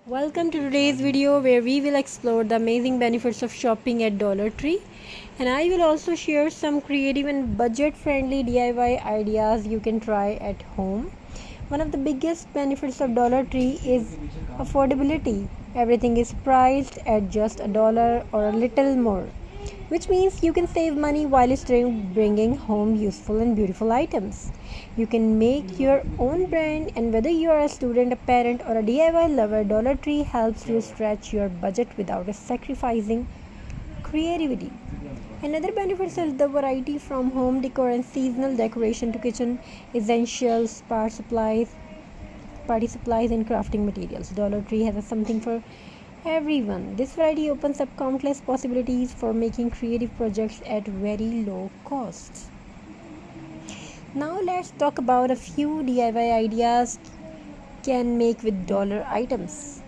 Welcome to today's video where we will explore the amazing benefits of shopping at Dollar Tree, and I will also share some creative and budget friendly DIY ideas you can try at home. One of the biggest benefits of Dollar Tree is affordability. Everything is priced at just $1 or a little more, which means you can save money while still bringing home useful and beautiful items. You can make your own brand, and whether you are a student, a parent, or a DIY lover, Dollar Tree helps you stretch your budget without sacrificing creativity. Another benefit is the variety from home decor and seasonal decoration to kitchen essentials, party supplies, and crafting materials. Dollar Tree has something for everyone. This variety opens up countless possibilities for making creative projects at very low costs. Now let's talk about a few DIY ideas can make with dollar items.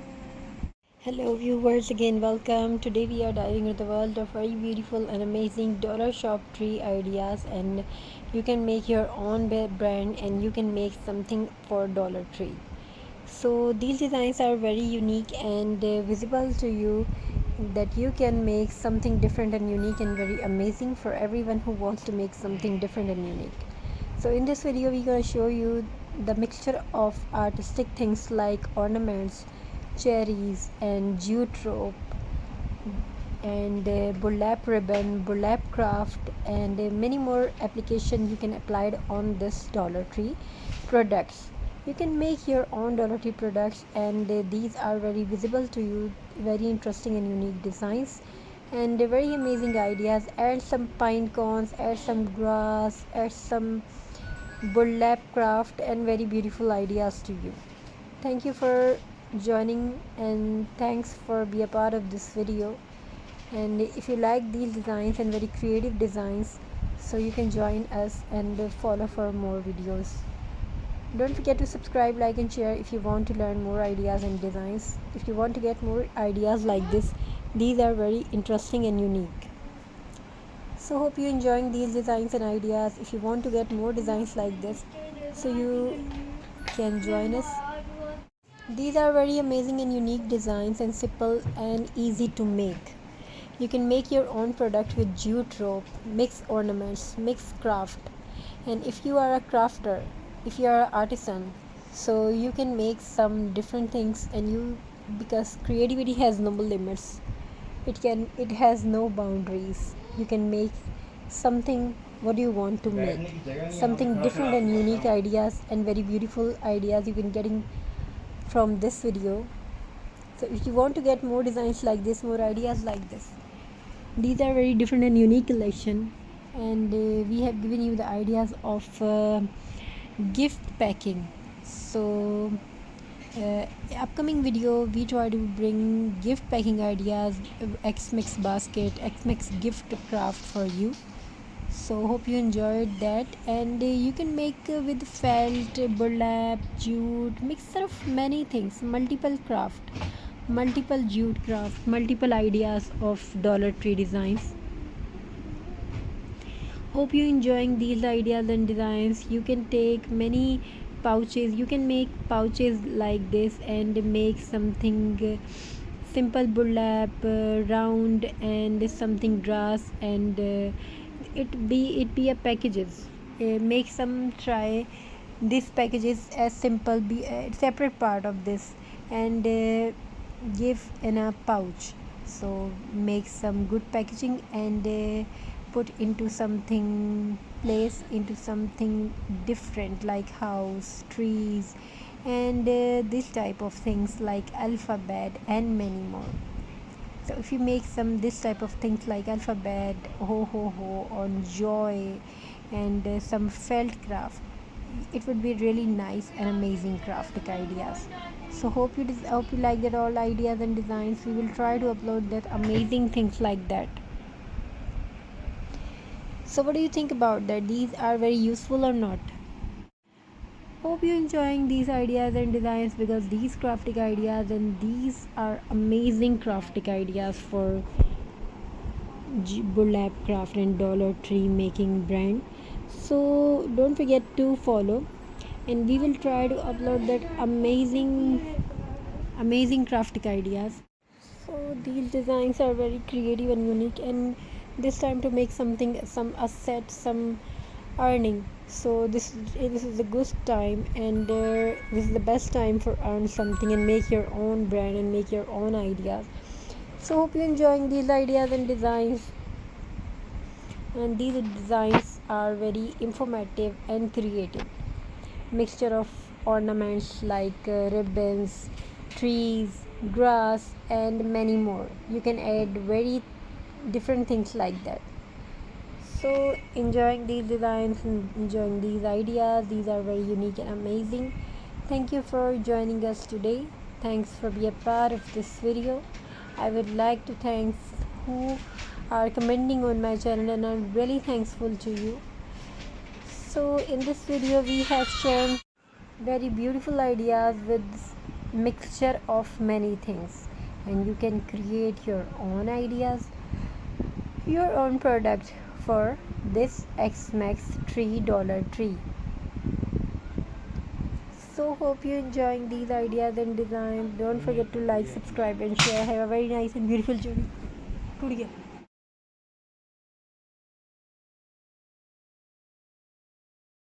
Hello viewers, again welcome. Today we are diving into the world of very beautiful and amazing dollar shop tree ideas, and you can make your own brand and you can make something for Dollar Tree. So these designs are very unique and visible to you, that you can make something different and unique and very amazing for everyone who wants to make something different and unique. So in this video we're going to show you the mixture of artistic things like ornaments, cherries, and jute rope, and burlap ribbon, burlap craft, and many more applications you can apply it on this Dollar Tree products. You can make your own Dollar Tree products, and these are very visible to you, very interesting and unique designs, and very amazing ideas. Add some pine cones, add some grass, add some burlap craft, and very beautiful ideas to you. Thank you for joining, and thanks for be a part of this video. And if you like these designs and very creative designs, so you can join us and follow for more videos. Don't forget to subscribe, like, and share if you want to learn more ideas and designs. If you want to get more ideas like this, these are very interesting and unique. So hope you enjoying these designs and ideas. If you want to get more designs like this, so you can join us. These are very amazing and unique designs, and simple and easy to make. You can make your own product with jute rope, mix ornaments, mix craft. And if you are a crafter, if you are an artisan, so you can make some different things, and because creativity has no limits, it has no boundaries. You can make something what you want to make, something different and unique ideas and very beautiful ideas you can getting from this video. So if you want to get more designs like this, more ideas like this, these are very different and unique collection, and we have given you the ideas of gift packing. So upcoming video we try to bring gift packing ideas, X-Mix basket, X-Mix gift craft for you. So hope you enjoyed that, and you can make with felt, burlap, jute, mixture of many things, multiple craft, multiple jute craft, multiple ideas of Dollar Tree designs. Hope you enjoying these ideas and designs. You can take many pouches, you can make pouches like this and make something simple burlap, round, and something grass, and it be a packages. Make some try these packages as simple, be a separate part of this, and give in a pouch. So make some good packaging and put into something place, into something different like house, trees, and this type of things like alphabet and many more. So if you make some this type of things like alphabet, ho ho ho, or joy, and some felt craft, it would be really nice and amazing craftic ideas. So hope you like that all ideas and designs. We will try to upload that amazing things like that. So what do you think about that? These are very useful or not? Hope you're enjoying these ideas and designs, because these crafting ideas, and these are amazing crafting ideas for burlap craft and Dollar Tree making brand. So don't forget to follow, and we will try to upload that amazing amazing crafting ideas. So these designs are very creative and unique, and this time to make something, some asset, some earning. So this is a good time, and this is the best time for earn something and make your own brand and make your own ideas. So hope you enjoying these ideas and designs, and these designs are very informative and creative. Mixture of ornaments like ribbons, trees, grass, and many more. You can add very different things like that. So enjoying these designs and enjoying these ideas, these are very unique and amazing. Thank you for joining us today. Thanks for being a part of this video. I would like to thank who are commenting on my channel, and I'm really thankful to you. So in this video we have shown very beautiful ideas with mixture of many things, and you can create your own ideas, your own product for this X-Max $3 tree. So hope you enjoying these ideas and designs. Don't forget to like, subscribe and share. Have a very nice and beautiful journey.